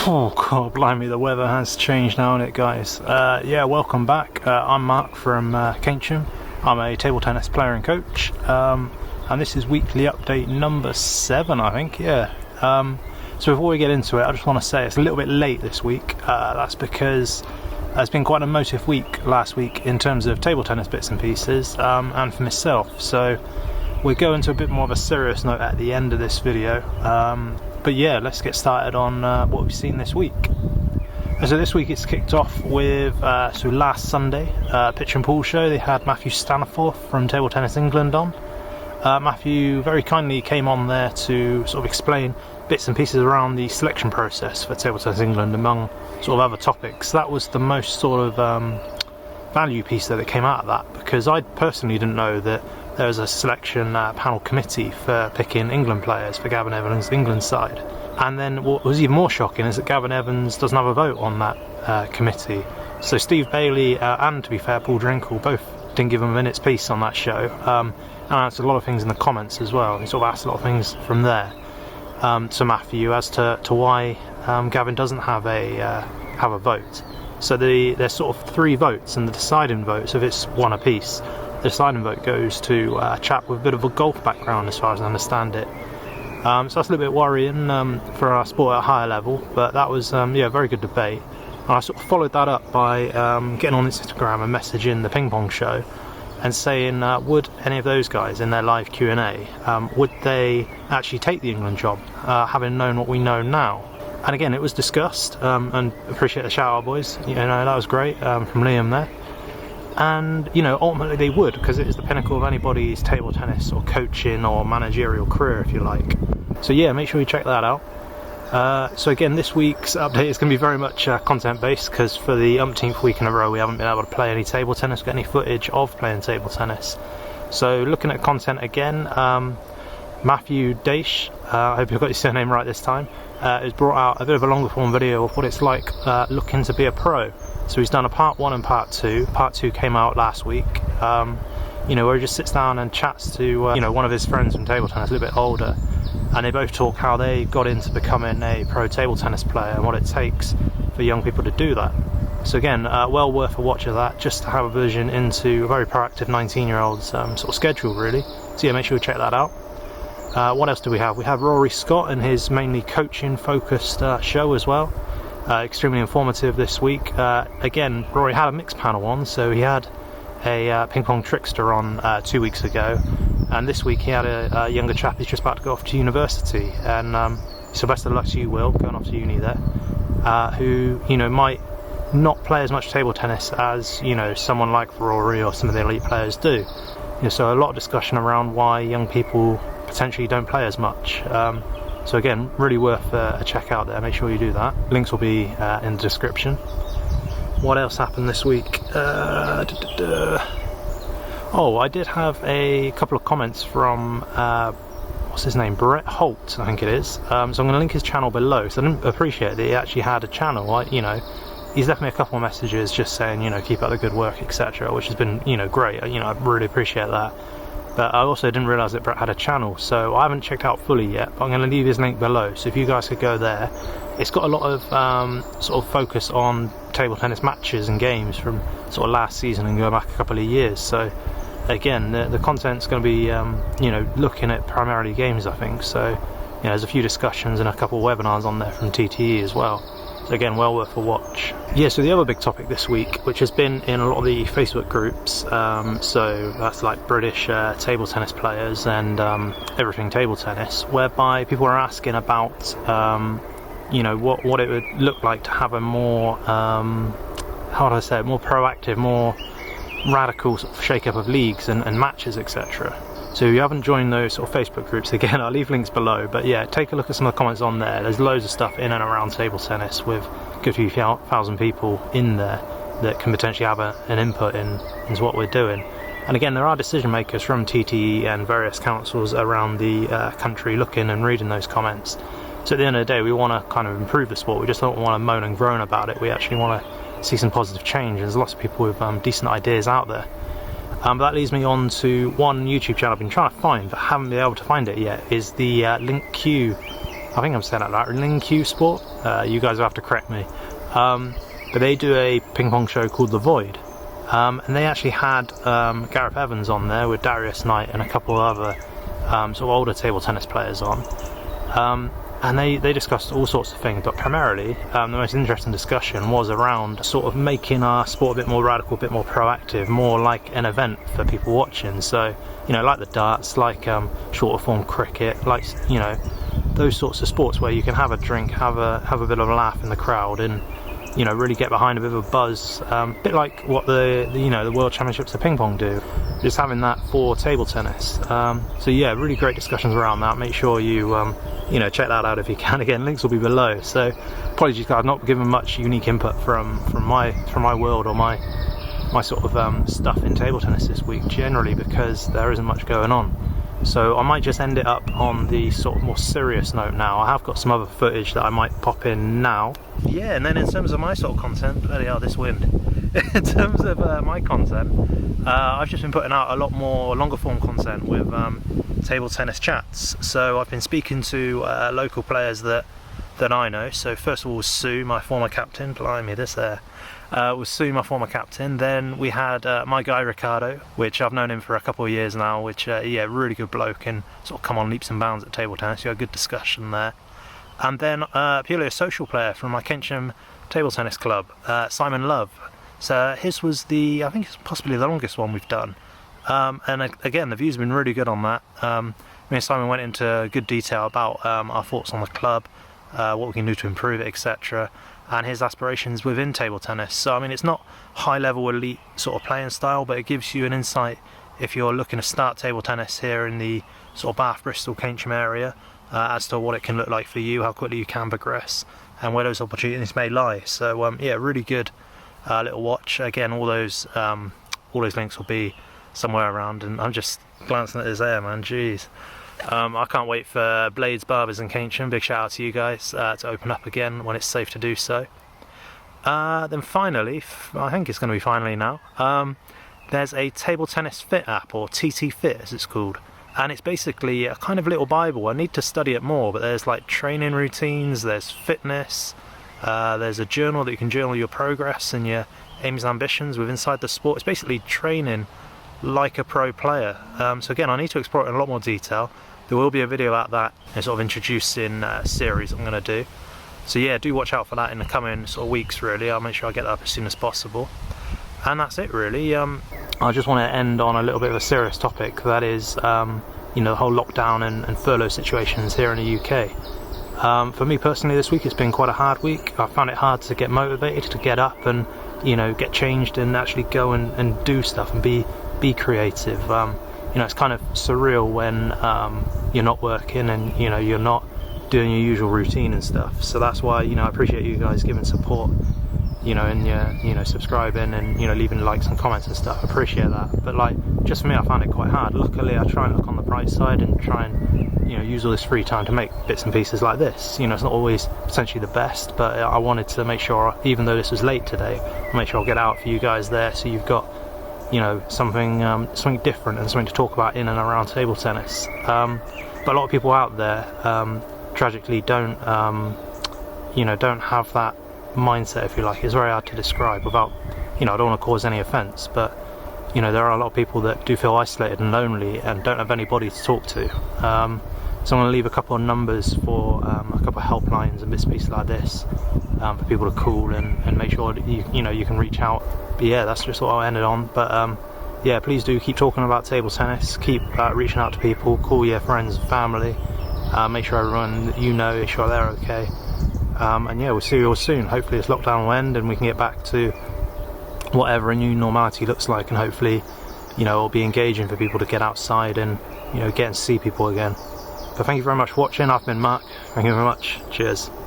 Oh god, blimey, the weather has changed now, hasn't it, guys? Yeah, welcome back. I'm Mark from Keynsham. I'm a table tennis player and coach, and this is weekly update number 7, I think. Yeah. So before we get into it, I just want to say it's a little bit late this week. That's because it's been quite an emotive week last week in terms of table tennis bits and pieces, and for myself. So we'll go into a bit more of a serious note at the end of this video. But yeah, let's get started on what we've seen this week. And so this week it's kicked off with, so last Sunday, pitch and pool show. They had Matthew Staniforth from Table Tennis England on. Matthew very kindly came on there to sort of explain bits and pieces around the selection process for Table Tennis England, among sort of other topics. That was the most sort of value piece that came out of that, because I personally didn't know that there was a selection panel committee for picking England players for Gavin Evans' England side. And then what was even more shocking is that Gavin Evans doesn't have a vote on that committee. So Steve Bailey and, to be fair, Paul Drinkle both didn't give him a minute's peace on that show. And answered a lot of things in the comments as well. He sort of asked a lot of things from there to Matthew as to why Gavin doesn't have a vote. So there's sort of 3 votes, and the deciding vote, so if it's one apiece, the deciding vote goes to a chap with a bit of a golf background, as far as I understand it. So that's a little bit worrying for our sport at a higher level, but that was yeah, a very good debate. And I sort of followed that up by getting on Instagram and messaging the ping pong show and saying, would any of those guys in their live Q&A, would they actually take the England job, having known what we know now? And again, it was discussed, and appreciate the shout out, boys. You know, that was great from Liam there. And you know, ultimately they would, because it is the pinnacle of anybody's table tennis or coaching or managerial career, if you like. So yeah, make sure you check that out. So again, this week's update is going to be very much content based, because for the umpteenth week in a row we haven't been able to play any table tennis, get any footage of playing table tennis. So looking at content again, Matthew Daish, I hope you've got your surname right this time, has brought out a bit of a longer form video of what it's like looking to be a pro. So he's done a part 1 and part 2. Part 2 came out last week, you know, where he just sits down and chats to you know, one of his friends from table tennis, a little bit older, and they both talk how they got into becoming a pro table tennis player and what it takes for young people to do that. So again, well worth a watch of that, just to have a vision into a very proactive 19-year-old's sort of schedule, really. So yeah, make sure you check that out. What else do we have? We have Rory Scott and his mainly coaching focused show as well. Extremely informative this week. Again, Rory had a mixed panel on, so he had a ping pong trickster on 2 weeks ago, and this week he had a younger chap who's just about to go off to university, and so best of luck to you, Will, going off to uni there, who, you know, might not play as much table tennis as, you know, someone like Rory or some of the elite players do. You know, so a lot of discussion around why young people potentially don't play as much. So again, really worth a check out there, make sure you do that. Links will be in the description. What else happened this week? Oh, I did have a couple of comments from, what's his name, Holt, I think it is. So I'm going to link his channel below, so I didn't appreciate that he actually had a channel. You know, he's left me a couple of messages just saying, you know, keep up the good work, etc., which has been, you know, great. You know, I really appreciate that. But I also didn't realise that Brett had a channel, so I haven't checked out fully yet, but I'm going to leave his link below, so if you guys could go there. It's got a lot of sort of focus on table tennis matches and games from sort of last season and going back a couple of years, so again, the content's going to be, you know, looking at primarily games, I think, so you know, there's a few discussions and a couple of webinars on there from TTE as well. So again, well worth a watch. Yeah, so the other big topic this week, which has been in a lot of the Facebook groups, so that's like British table tennis players and everything table tennis, whereby people are asking about, you know, what it would look like to have a more, how do I say it, more proactive, more radical sort of shake-up of leagues and matches, etc. So if you haven't joined those sort of Facebook groups, again, I'll leave links below, but yeah, take a look at some of the comments on there. There's loads of stuff in and around table tennis with a good few thousand people in there that can potentially have an input into what we're doing. And again, there are decision makers from TTE and various councils around the country looking and reading those comments. So at the end of the day, we want to kind of improve the sport. We just don't want to moan and groan about it. We actually want to see some positive change. There's lots of people with decent ideas out there. But that leads me on to one YouTube channel I've been trying to find but haven't been able to find it yet, is the Link Q I think I'm saying that right, Lin-Q Sport. You guys will have to correct me. But they do a ping pong show called The Void. And they actually had Gavin Evans on there with Darius Knight and a couple of other sort of older table tennis players on. And they discussed all sorts of things, but primarily the most interesting discussion was around sort of making our sport a bit more radical, a bit more proactive, more like an event for people watching. So, you know, like the darts, like shorter form cricket, like, you know, those sorts of sports where you can have a drink, have a bit of a laugh in the crowd, and, you know, really get behind a bit of a buzz, a bit like what the World Championships of ping pong do, just having that for table tennis. So yeah, really great discussions around that. Make sure you you know, check that out if you can. Again, links will be below. So apologies guys, I've not given much unique input from my world or my sort of stuff in table tennis this week, generally because there isn't much going on. So I might just end it up on the sort of more serious note now. I have got some other footage that I might pop in now. Yeah, and then in terms of my sort of content, bloody hell, this wind. In terms of my content, I've just been putting out a lot more longer form content with table tennis chats. So I've been speaking to local players that I know. So first of all was Sue, my former captain. Blimey, this there. Was Sue, my former captain. Then we had my guy Ricardo, which I've known him for a couple of years now, which yeah, really good bloke and sort of come on leaps and bounds at table tennis. You had a good discussion there. And then purely a social player from my Keynsham table tennis club, Simon Love. So his was I think it's possibly the longest one we've done. And again, the views have been really good on that. Me and Simon went into good detail about our thoughts on the club, what we can do to improve it, etc. And his aspirations within table tennis. So I mean, it's not high level elite sort of playing style, but it gives you an insight if you're looking to start table tennis here in the sort of Bath, Bristol, Keynsham area, as to what it can look like for you, how quickly you can progress, and where those opportunities may lie. So yeah, really good little watch. Again, all those links will be somewhere around, and I'm just glancing at this there, man, jeez. I can't wait for Blades Barbers in Keynsham. Big shout out to you guys to open up again when it's safe to do so. Then finally, I think it's going to be finally now, there's a table tennis fit app, or TT Fit as it's called, and it's basically a kind of little bible. I need to study it more, but there's like training routines, there's fitness, there's a journal that you can journal your progress and your aims and ambitions with inside the sport. It's basically training like a pro player. So again, I need to explore it in a lot more detail. There will be a video about that, a sort of introducing series I'm going to do. So yeah, do watch out for that in the coming sort of weeks really. I'll make sure I get that up as soon as possible. And that's it really. I just want to end on a little bit of a serious topic, that is you know, the whole lockdown and furlough situations here in the UK. For me personally this week it's been quite a hard week. I found it hard to get motivated, to get up and, you know, get changed and actually go and do stuff and be creative. You know, it's kind of surreal when you're not working and, you know, you're not doing your usual routine and stuff. So that's why, you know, I appreciate you guys giving support, you know, and you know, subscribing and, you know, leaving likes and comments and stuff. I appreciate that. But like, just for me, I found it quite hard. Luckily, I try and look on the bright side and try and, you know, use all this free time to make bits and pieces like this. You know, it's not always potentially the best, but I wanted to make sure, even though this was late today, I'll make sure I'll get out for you guys there, so you've got, you know, something different and something to talk about in and around table tennis. But a lot of people out there tragically don't have that mindset, if you like. It's very hard to describe without, you know, I don't want to cause any offence, but, you know, there are a lot of people that do feel isolated and lonely and don't have anybody to talk to. So I'm going to leave a couple of numbers for a couple of helplines and bits and pieces like this for people to call and make sure that you know, you can reach out. But yeah, that's just what I'll end it on. But yeah, please do keep talking about table tennis, keep reaching out to people, call your friends and family, make sure everyone that you know is sure they're okay. And yeah, we'll see you all soon. Hopefully this lockdown will end and we can get back to whatever a new normality looks like, and hopefully, you know, it'll be engaging for people to get outside and, you know, get and see people again. But thank you very much for watching. I've been Mark. Thank you very much. Cheers.